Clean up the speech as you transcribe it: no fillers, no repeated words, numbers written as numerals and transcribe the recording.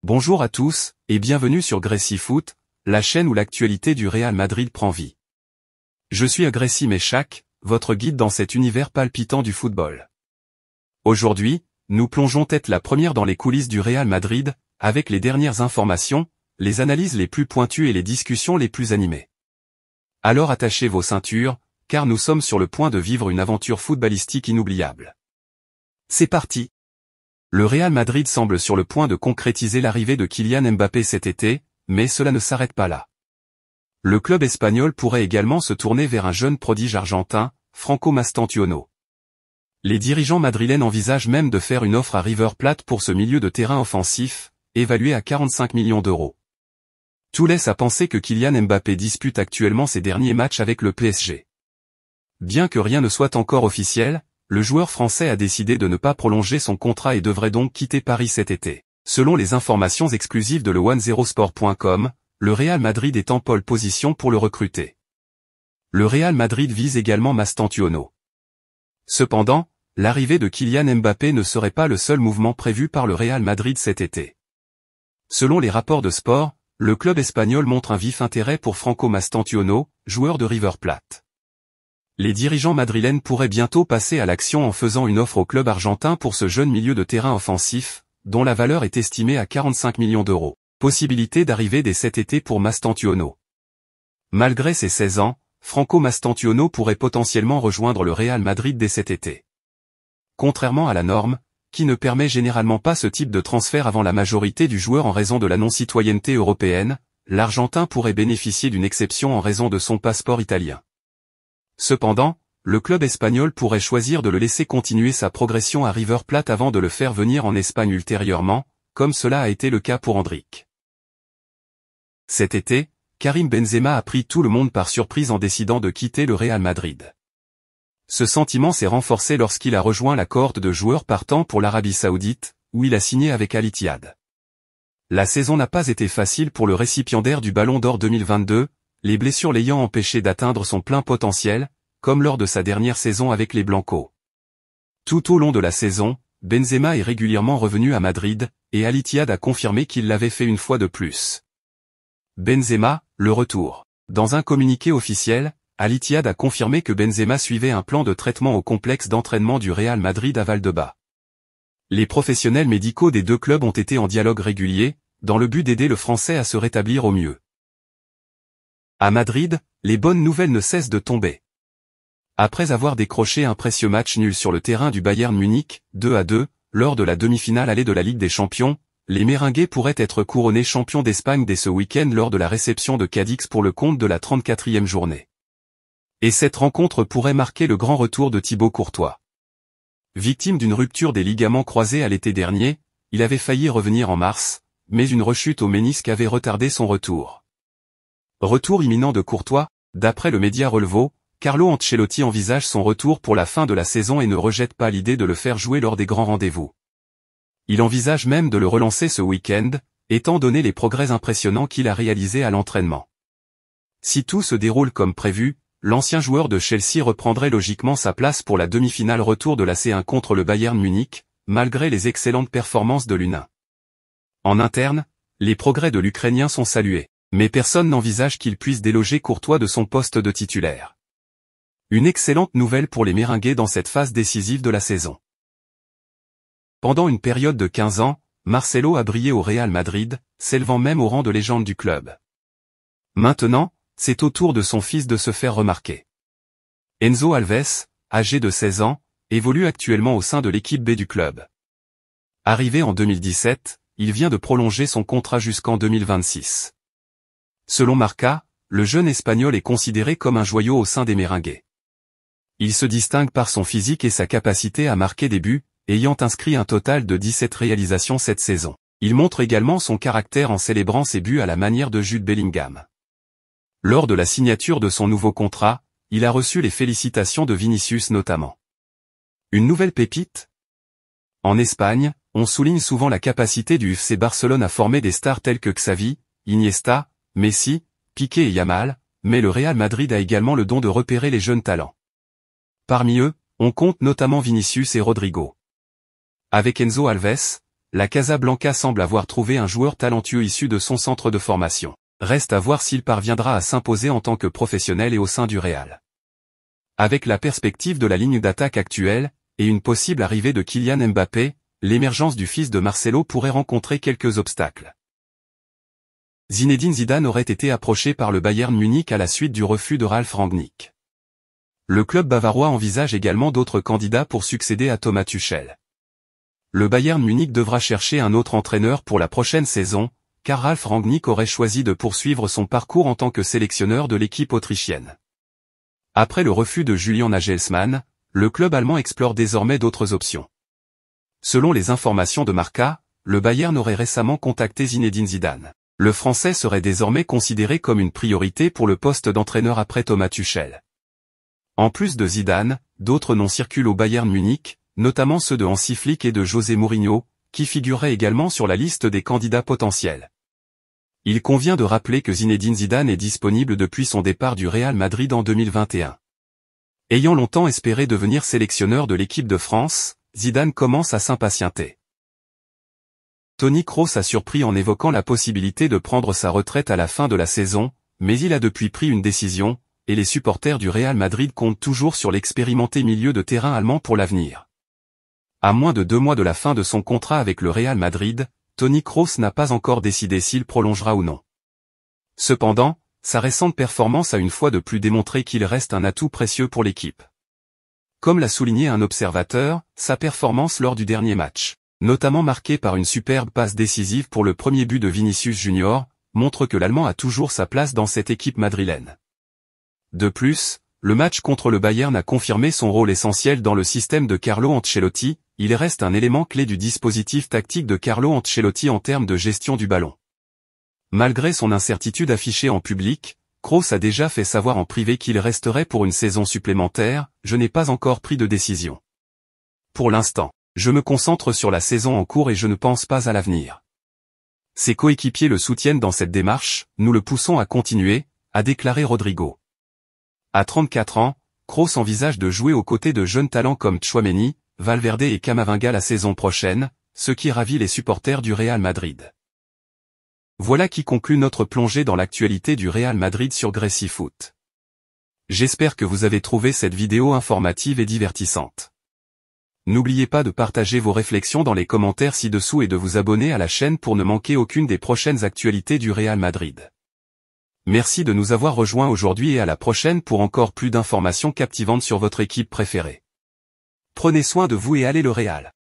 Bonjour à tous, et bienvenue sur Gracie Foot, la chaîne où l'actualité du Real Madrid prend vie. Je suis Gracie Méchac, votre guide dans cet univers palpitant du football. Aujourd'hui, nous plongeons tête la première dans les coulisses du Real Madrid, avec les dernières informations, les analyses les plus pointues et les discussions les plus animées. Alors attachez vos ceintures, car nous sommes sur le point de vivre une aventure footballistique inoubliable. C'est parti! Le Real Madrid semble sur le point de concrétiser l'arrivée de Kylian Mbappé cet été, mais cela ne s'arrête pas là. Le club espagnol pourrait également se tourner vers un jeune prodige argentin, Franco Mastantuono. Les dirigeants madrilènes envisagent même de faire une offre à River Plate pour ce milieu de terrain offensif, évalué à 45 millions d'euros. Tout laisse à penser que Kylian Mbappé dispute actuellement ses derniers matchs avec le PSG. Bien que rien ne soit encore officiel, le joueur français a décidé de ne pas prolonger son contrat et devrait donc quitter Paris cet été. Selon les informations exclusives de le10sport.com, le Real Madrid est en pole position pour le recruter. Le Real Madrid vise également Mastantuono. Cependant, l'arrivée de Kylian Mbappé ne serait pas le seul mouvement prévu par le Real Madrid cet été. Selon les rapports de sport, le club espagnol montre un vif intérêt pour Franco Mastantuono, joueur de River Plate. Les dirigeants madrilènes pourraient bientôt passer à l'action en faisant une offre au club argentin pour ce jeune milieu de terrain offensif, dont la valeur est estimée à 45 millions d'euros. Possibilité d'arriver dès cet été pour Mastantuono. Malgré ses 16 ans, Franco Mastantuono pourrait potentiellement rejoindre le Real Madrid dès cet été. Contrairement à la norme, qui ne permet généralement pas ce type de transfert avant la majorité du joueur en raison de la non-citoyenneté européenne, l'Argentin pourrait bénéficier d'une exception en raison de son passeport italien. Cependant, le club espagnol pourrait choisir de le laisser continuer sa progression à River Plate avant de le faire venir en Espagne ultérieurement, comme cela a été le cas pour Endrick. Cet été, Karim Benzema a pris tout le monde par surprise en décidant de quitter le Real Madrid. Ce sentiment s'est renforcé lorsqu'il a rejoint la cohorte de joueurs partant pour l'Arabie Saoudite, où il a signé avec Al Ittihad. La saison n'a pas été facile pour le récipiendaire du Ballon d'Or 2022, les blessures l'ayant empêché d'atteindre son plein potentiel, comme lors de sa dernière saison avec les Blancos. Tout au long de la saison, Benzema est régulièrement revenu à Madrid, et Al Ittihad a confirmé qu'il l'avait fait une fois de plus. Benzema, le retour. Dans un communiqué officiel, Al Ittihad a confirmé que Benzema suivait un plan de traitement au complexe d'entraînement du Real Madrid à Valdebebas. Les professionnels médicaux des deux clubs ont été en dialogue régulier, dans le but d'aider le Français à se rétablir au mieux. À Madrid, les bonnes nouvelles ne cessent de tomber. Après avoir décroché un précieux match nul sur le terrain du Bayern Munich, 2-2, lors de la demi-finale allée de la Ligue des Champions, les Merengues pourraient être couronnés champions d'Espagne dès ce week-end lors de la réception de Cadix pour le compte de la 34e journée. Et cette rencontre pourrait marquer le grand retour de Thibaut Courtois. Victime d'une rupture des ligaments croisés à l'été dernier, il avait failli revenir en mars, mais une rechute au ménisque avait retardé son retour. Retour imminent de Courtois, d'après le média Relevo, Carlo Ancelotti envisage son retour pour la fin de la saison et ne rejette pas l'idée de le faire jouer lors des grands rendez-vous. Il envisage même de le relancer ce week-end, étant donné les progrès impressionnants qu'il a réalisés à l'entraînement. Si tout se déroule comme prévu, l'ancien joueur de Chelsea reprendrait logiquement sa place pour la demi-finale retour de la C1 contre le Bayern Munich, malgré les excellentes performances de l'U1. En interne, les progrès de l'Ukrainien sont salués, mais personne n'envisage qu'il puisse déloger Courtois de son poste de titulaire. Une excellente nouvelle pour les Merengues dans cette phase décisive de la saison. Pendant une période de 15 ans, Marcelo a brillé au Real Madrid, s'élevant même au rang de légende du club. Maintenant, c'est au tour de son fils de se faire remarquer. Enzo Alves, âgé de 16 ans, évolue actuellement au sein de l'équipe B du club. Arrivé en 2017, il vient de prolonger son contrat jusqu'en 2026. Selon Marca, le jeune Espagnol est considéré comme un joyau au sein des Merengues. Il se distingue par son physique et sa capacité à marquer des buts, ayant inscrit un total de 17 réalisations cette saison. Il montre également son caractère en célébrant ses buts à la manière de Jude Bellingham. Lors de la signature de son nouveau contrat, il a reçu les félicitations de Vinicius notamment. Une nouvelle pépite ? En Espagne, on souligne souvent la capacité du FC Barcelone à former des stars telles que Xavi, Iniesta, Messi, Piqué et Yamal, mais le Real Madrid a également le don de repérer les jeunes talents. Parmi eux, on compte notamment Vinicius et Rodrigo. Avec Enzo Alves, la Casablanca semble avoir trouvé un joueur talentueux issu de son centre de formation. Reste à voir s'il parviendra à s'imposer en tant que professionnel et au sein du Real. Avec la perspective de la ligne d'attaque actuelle, et une possible arrivée de Kylian Mbappé, l'émergence du fils de Marcelo pourrait rencontrer quelques obstacles. Zinedine Zidane aurait été approché par le Bayern Munich à la suite du refus de Ralf Rangnick. Le club bavarois envisage également d'autres candidats pour succéder à Thomas Tuchel. Le Bayern Munich devra chercher un autre entraîneur pour la prochaine saison, car Ralf Rangnick aurait choisi de poursuivre son parcours en tant que sélectionneur de l'équipe autrichienne. Après le refus de Julian Nagelsmann, le club allemand explore désormais d'autres options. Selon les informations de Marca, le Bayern aurait récemment contacté Zinedine Zidane. Le Français serait désormais considéré comme une priorité pour le poste d'entraîneur après Thomas Tuchel. En plus de Zidane, d'autres noms circulent au Bayern Munich, notamment ceux de Hansi Flick et de José Mourinho, qui figureraient également sur la liste des candidats potentiels. Il convient de rappeler que Zinedine Zidane est disponible depuis son départ du Real Madrid en 2021. Ayant longtemps espéré devenir sélectionneur de l'équipe de France, Zidane commence à s'impatienter. Toni Kroos a surpris en évoquant la possibilité de prendre sa retraite à la fin de la saison, mais il a depuis pris une décision, et les supporters du Real Madrid comptent toujours sur l'expérimenté milieu de terrain allemand pour l'avenir. À moins de 2 mois de la fin de son contrat avec le Real Madrid, Toni Kroos n'a pas encore décidé s'il prolongera ou non. Cependant, sa récente performance a une fois de plus démontré qu'il reste un atout précieux pour l'équipe. Comme l'a souligné un observateur, sa performance lors du dernier match, notamment marquée par une superbe passe décisive pour le premier but de Vinicius Junior, montre que l'Allemand a toujours sa place dans cette équipe madrilène. De plus, le match contre le Bayern a confirmé son rôle essentiel dans le système de Carlo Ancelotti, il reste un élément clé du dispositif tactique de Carlo Ancelotti en termes de gestion du ballon. Malgré son incertitude affichée en public, Kroos a déjà fait savoir en privé qu'il resterait pour une saison supplémentaire, je n'ai pas encore pris de décision. Pour l'instant, je me concentre sur la saison en cours et je ne pense pas à l'avenir. Ses coéquipiers le soutiennent dans cette démarche, nous le poussons à continuer, a déclaré Rodrigo. À 34 ans, Kroos envisage de jouer aux côtés de jeunes talents comme Tchouaméni, Valverde et Camavinga la saison prochaine, ce qui ravit les supporters du Real Madrid. Voilà qui conclut notre plongée dans l'actualité du Real Madrid sur GrécyFoot. J'espère que vous avez trouvé cette vidéo informative et divertissante. N'oubliez pas de partager vos réflexions dans les commentaires ci-dessous et de vous abonner à la chaîne pour ne manquer aucune des prochaines actualités du Real Madrid. Merci de nous avoir rejoints aujourd'hui et à la prochaine pour encore plus d'informations captivantes sur votre équipe préférée. Prenez soin de vous et allez le Real.